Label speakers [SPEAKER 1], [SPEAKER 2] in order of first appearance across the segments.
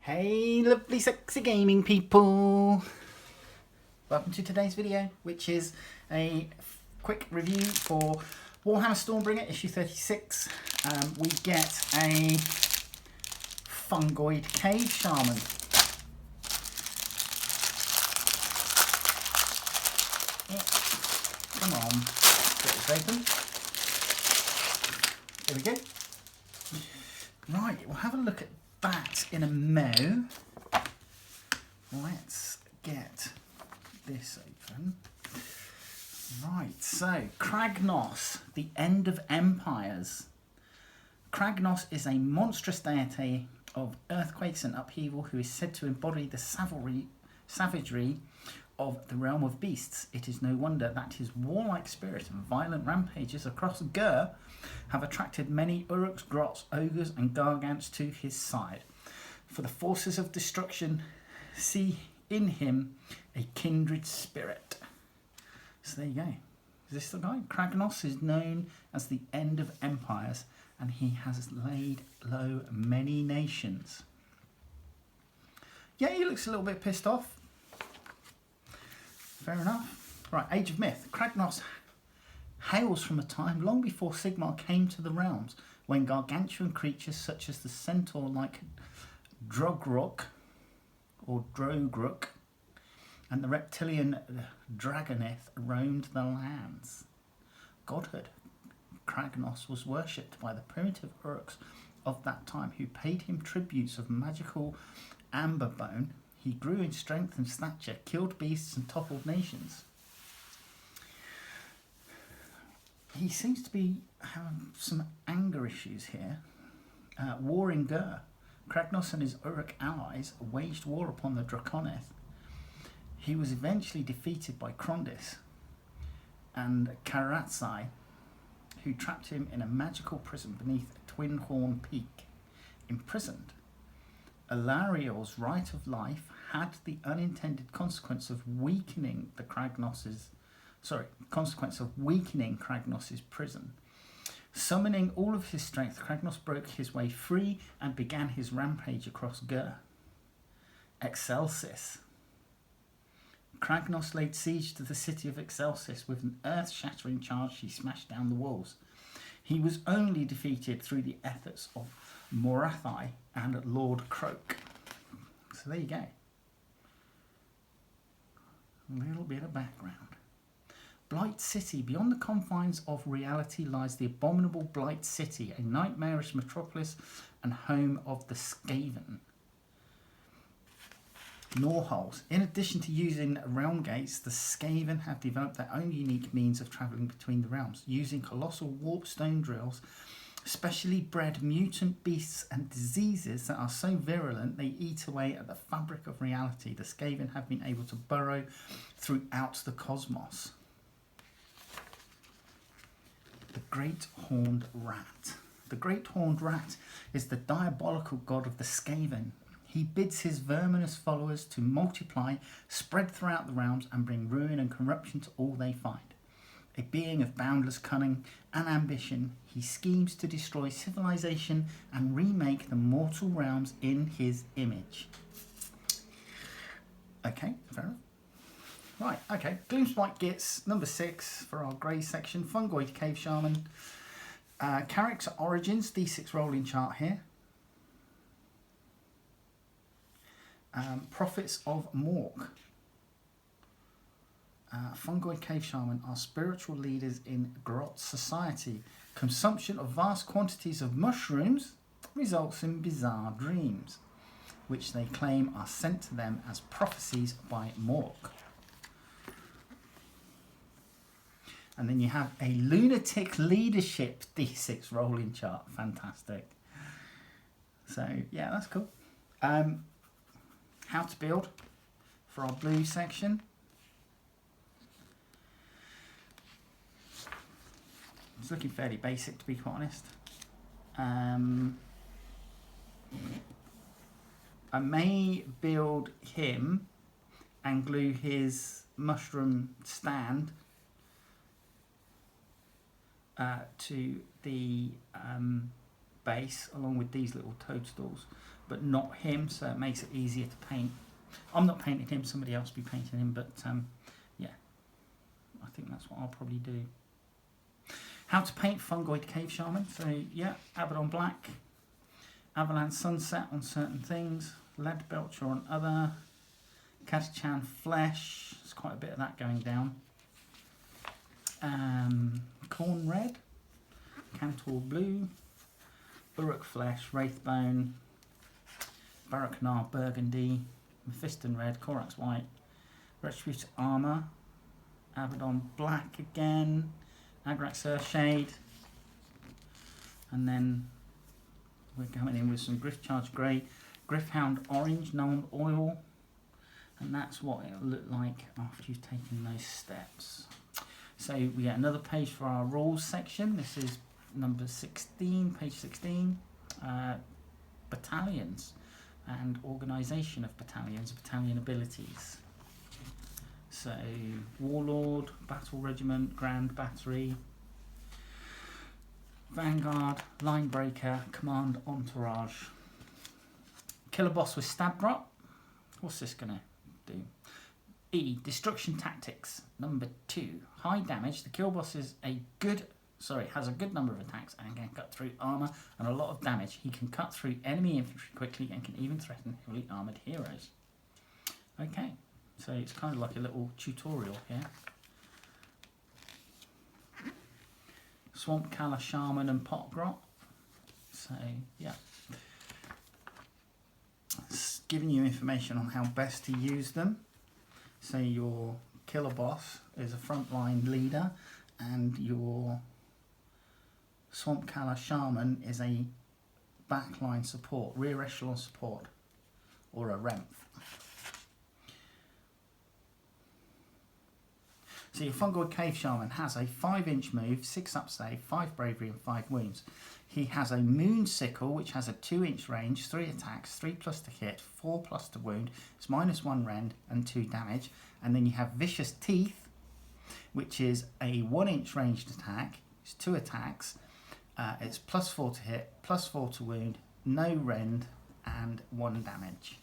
[SPEAKER 1] Hey lovely sexy gaming people, welcome to today's video, which is a quick review for Warhammer Stormbringer issue 36. We get a Fungoid cave Shaman. Come on, get this open. There we go. Right, we'll have a look at that in a mo. Let's get this open. Right, so Kragnos, the end of empires. Kragnos is a monstrous deity of earthquakes and upheaval who is said to embody the savagery of the realm of beasts. It is no wonder that his warlike spirit and violent rampages across Gur have attracted many Uruks, Grots, Ogres and Gargants to his side. For the forces of destruction see in him a kindred spirit. So there you go. Is this the guy? Kragnos is known as the end of empires, and he has laid low many nations. Yeah, he looks a little bit pissed off. Fair enough. Right, Age of Myth. Kragnos hails from a time long before Sigmar came to the realms, when gargantuan creatures such as the centaur-like Drogrok or Drogruk and the reptilian Dragoneth roamed the lands. Godhood. Kragnos was worshipped by the primitive Uruks of that time, who paid him tributes of magical amber bone. He grew in strength and stature, killed beasts and toppled nations. He seems to be having some anger issues here. War in Gur. Kragnos and his Uruk allies waged war upon the Draconeth. He was eventually defeated by Krondis and Karatsai, who trapped him in a magical prison beneath a twin horn peak. Imprisoned, Alariel's right of life had the unintended consequence of weakening Kragnos's prison. Summoning all of his strength, Kragnos broke his way free and began his rampage across Gur. XxxX. Kragnos laid siege to the city of XxxX. With an earth-shattering charge, he smashed down the walls. He was only defeated through the efforts of Morathai and Lord Croak. So there you go. A little bit of background. Blight City. Beyond the confines of reality lies the abominable Blight City, a nightmarish metropolis and home of the Skaven. Gnorholes. In addition to using realm gates, the Skaven have developed their own unique means of travelling between the realms, using colossal warp stone drills, specially bred mutant beasts and diseases that are so virulent they eat away at the fabric of reality. The Skaven have been able to burrow throughout the cosmos. The Great Horned Rat. The Great Horned Rat is the diabolical god of the Skaven. He bids his verminous followers to multiply, spread throughout the realms, and bring ruin and corruption to all they find. A being of boundless cunning and ambition, he schemes to destroy civilization and remake the mortal realms in his image. Okay, fair enough. Right, okay. Gloomspite Gits, number 6 for our grey section. Fungoid Cave Shaman. Character Origins, D6 rolling chart here. Prophets of Mork. Fungoid Cave Shaman are spiritual leaders in Grot society. Consumption of vast quantities of mushrooms results in bizarre dreams, which they claim are sent to them as prophecies by Mork. And then you have a lunatic leadership D6 rolling chart. Fantastic. So, yeah, that's cool. How to build for our blue section. It's looking fairly basic, to be quite honest. I may build him and glue his mushroom stand to the base along with these little toadstools. but not him, so it makes it easier to paint. I'm not painting him, somebody else will be painting him, but yeah, I think that's what I'll probably do. How to paint Fungoid Cave Shaman. So yeah, Abaddon Black, Avalanche Sunset on certain things, Lead Belcher on other, Kazchan Flesh, there's quite a bit of that going down. Corn Red, Cantor Blue, Uruk Flesh, Wraithbone, Baraknar Burgundy, Mephiston Red, Korax White, Retributor Armour, Abaddon Black again, Agrax Earthshade, and then we're coming in with some Griff Charge Grey, Griffhound Orange, Known Oil, and that's what it'll look like after you've taken those steps. So we get another page for our rules section. This is number 16, page 16, battalions and organisation of battalions, battalion abilities. So Warlord, Battle Regiment, Grand Battery, Vanguard, Line Breaker, Command Entourage. Killer Boss with Stab Drop. What's this gonna do? E, Destruction Tactics. Number 2, high damage. The Kill Boss is has a good number of attacks and can cut through armour and a lot of damage. He can cut through enemy infantry quickly and can even threaten heavily armoured heroes. Okay, so it's kind of like a little tutorial here. Swamp Kala, Shaman and Potgrot. So yeah, it's giving you information on how best to use them. So your Killer Boss is a frontline leader and your Swamp Kala Shaman is a backline support, rear echelon support, or a Renth. So your Fungoid Cave Shaman has a 5-inch move, 6 up save, 5 bravery and 5 wounds. He has a Moon Sickle which has a 2-inch range, 3 attacks, 3+ to hit, 4+ to wound, it's -1 rend and 2 damage. And then you have Vicious Teeth, which is a 1-inch ranged attack, it's 2 attacks, it's +4 to hit, +4 to wound, no rend and 1 damage.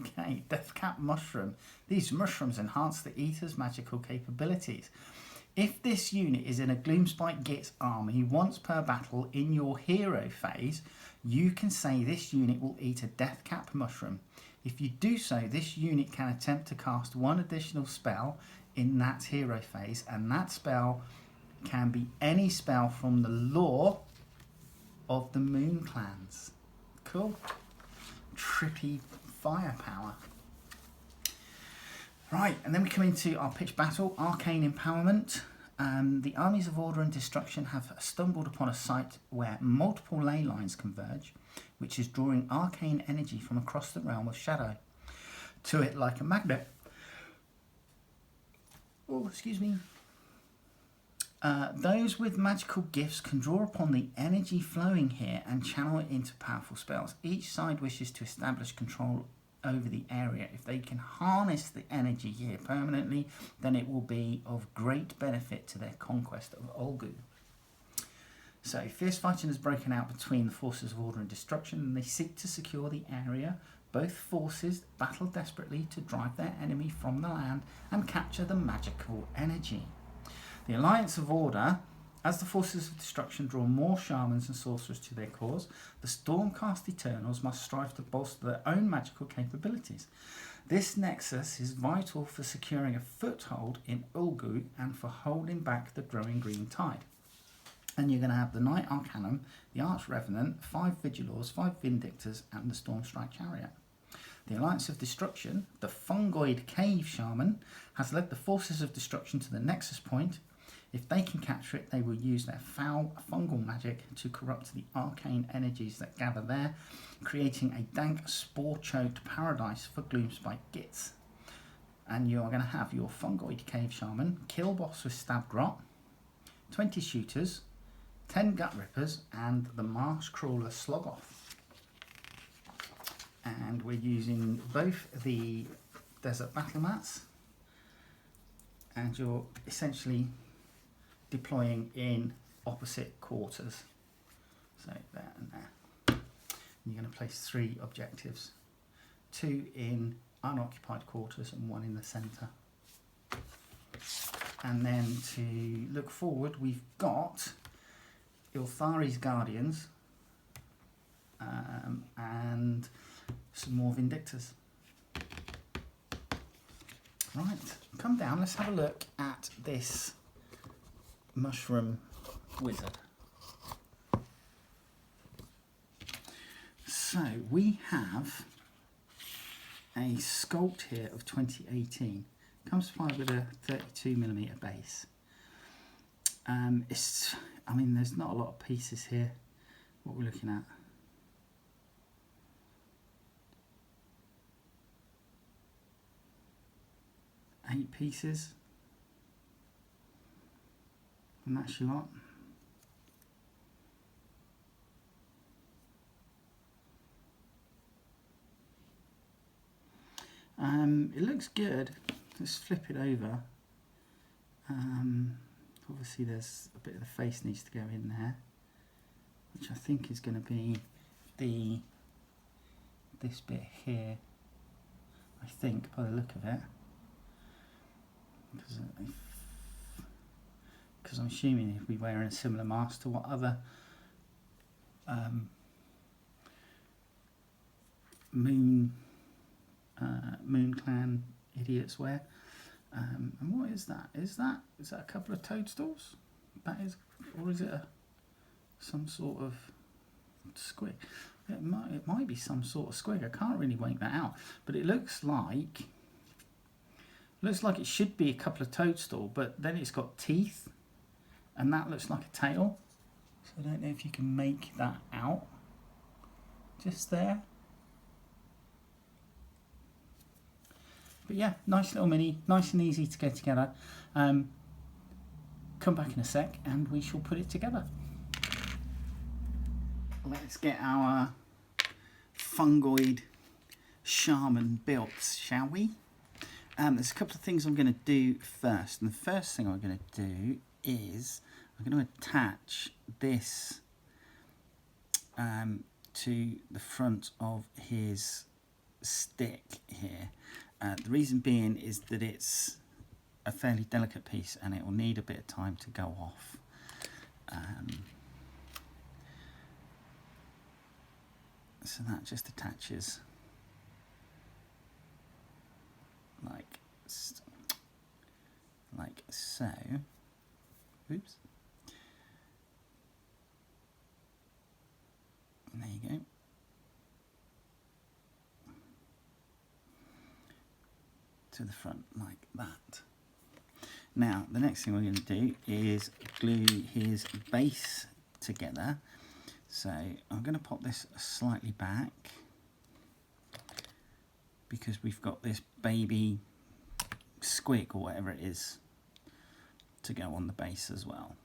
[SPEAKER 1] Okay, Deathcap Mushroom. These mushrooms enhance the Eater's magical capabilities. If this unit is in a Gloomspite Gitz army once per battle in your hero phase, you can say this unit will eat a Deathcap Mushroom. If you do so, this unit can attempt to cast 1 additional spell in that hero phase, and that spell can be any spell from the lore of the moonclans. Cool. Trippy firepower. Right, and then we come into our pitch battle, Arcane Empowerment. The armies of order and destruction have stumbled upon a site where multiple ley lines converge, which is drawing arcane energy from across the realm of shadow to it like a magnet. Oh, excuse me. Those with magical gifts can draw upon the energy flowing here and channel it into powerful spells. Each side wishes to establish control over the area. If they can harness the energy here permanently, then it will be of great benefit to their conquest of Ulgu. So fierce fighting has broken out between the forces of order and destruction, and they seek to secure the area. Both forces battle desperately to drive their enemy from the land and capture the magical energy. The Alliance of Order, as the forces of destruction draw more shamans and sorcerers to their cause, the Stormcast Eternals must strive to bolster their own magical capabilities. This nexus is vital for securing a foothold in Ulgu and for holding back the growing green tide. And you're going to have the Knight Arcanum, the Arch Revenant, 5 Vigilors, 5 Vindictors, and the Stormstrike Chariot. The Alliance of Destruction, the Fungoid Cave Shaman, has led the forces of destruction to the nexus point. If they can capture it, they will use their foul fungal magic to corrupt the arcane energies that gather there, creating a dank, spore-choked paradise for Gloomspite Gitz. And you are going to have your Fungoid Cave Shaman, Kill Boss with Stab Grot, 20 Shooters, 10 Gut Rippers, and the Marsh Crawler Slogoth. and we're using both the desert battle mats, and you're essentially deploying in opposite quarters. So there and there. And you're going to place 3 objectives, 2 in unoccupied quarters and 1 in the centre. And then to look forward, we've got Ilthari's Guardians and some more Vindictors. Right, come down, let's have a look at this mushroom wizard. So we have a sculpt here of 2018. Comes supplied with a 32mm base. I mean, there's not a lot of pieces here. What we're looking at. Eight pieces. And that's your lot. It looks good. Let's flip it over. Obviously there's a bit of the face needs to go in there, which I think is going to be this bit here, I think, by the look of it, because I'm assuming if we wear a similar mask to what other moonclan idiots wear. And what is that? Is that a couple of toadstools? That is, or is it some sort of squig? It might be some sort of squig. I can't really make that out, but it looks like it should be a couple of toadstool, but then it's got teeth, and that looks like a tail. So I don't know if you can make that out. Just there. But yeah, nice little mini, nice and easy to get together. Come back in a sec and we shall put it together. Let's get our Fungoid Shaman built, shall we? There's a couple of things I'm going to do first. And the first thing I'm going to do is I'm going to attach this to the front of his stick here. The reason being is that it's a fairly delicate piece and it will need a bit of time to go off. So that just attaches like so. Oops. And there you go. To the front like that. Now the next thing we're going to do is glue his base together. So I'm going to pop this slightly back because we've got this baby squig or whatever it is to go on the base as well.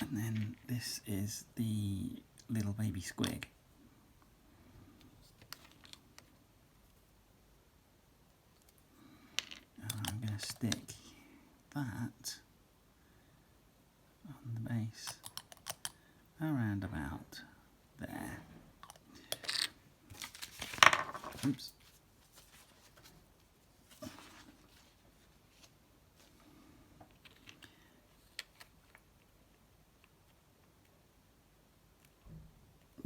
[SPEAKER 1] And then this is the little baby squig. And I'm going to stick that on the base around about there. Oops.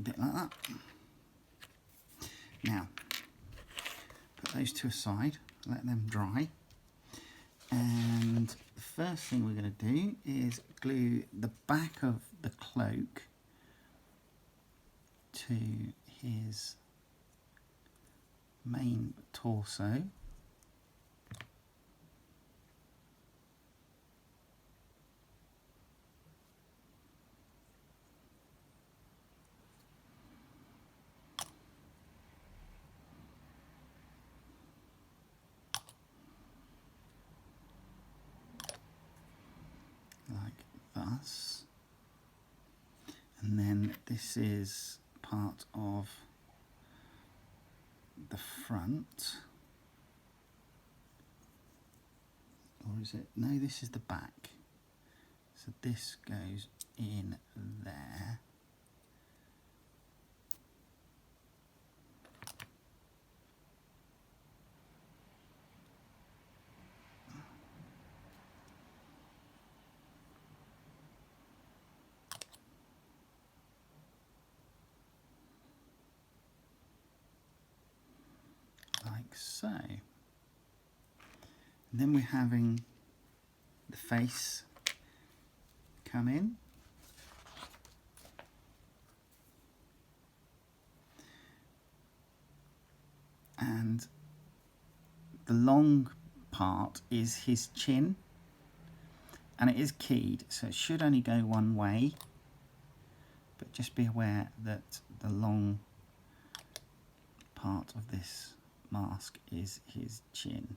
[SPEAKER 1] Bit like that. Now, put those two aside, let them dry. And the first thing we're going to do is glue the back of the cloak to his main torso. plus, and then this is part of the front, or is it? No, this is the back. So this goes in there. Like so. And then we're having the face come in. And the long part is his chin, and it is keyed, so it should only go one way, but just be aware that the long part of this mask is his chin,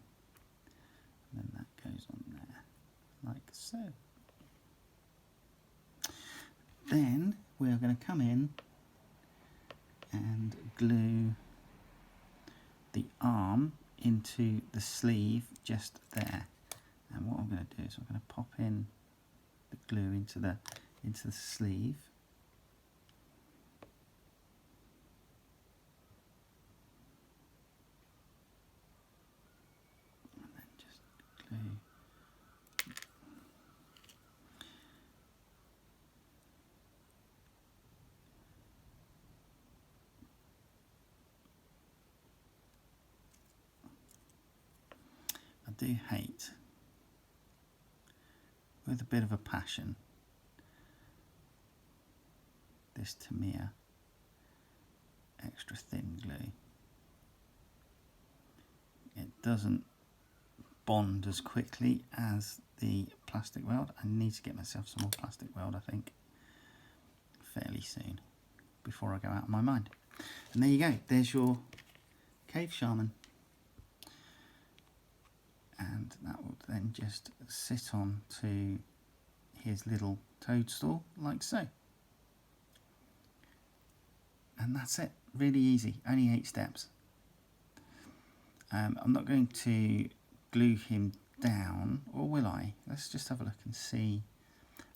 [SPEAKER 1] and then that goes on there like so. Then we're going to come in and glue the arm into the sleeve just there, and what I'm going to do is I'm going to pop in the glue into the sleeve, and then just glue. I do hate, with a bit of a passion, this Tamiya extra thin glue. It doesn't bond as quickly as the plastic weld. I need to get myself some more plastic weld, I think, fairly soon, before I go out of my mind. And there you go, there's your cave shaman. And that will then just sit on to his little toadstool like so. And that's it, really easy, only 8 steps. I'm not going to glue him down, or will I? Let's just have a look and see.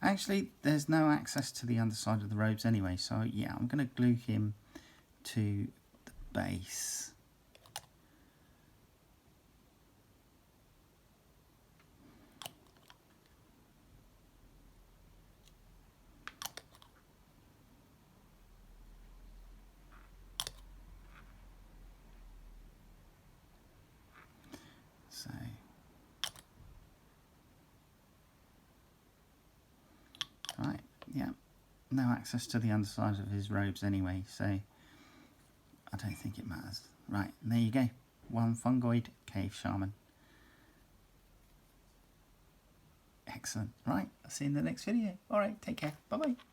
[SPEAKER 1] Actually, there's no access to the underside of the robes anyway, so yeah, I'm going to glue him to the base. So, right, yeah, no access to the underside of his robes anyway, so I don't think it matters. Right, and there you go, one Fungoid cave shaman. Excellent. Right, I'll see you in the next video. Alright, take care. Bye bye.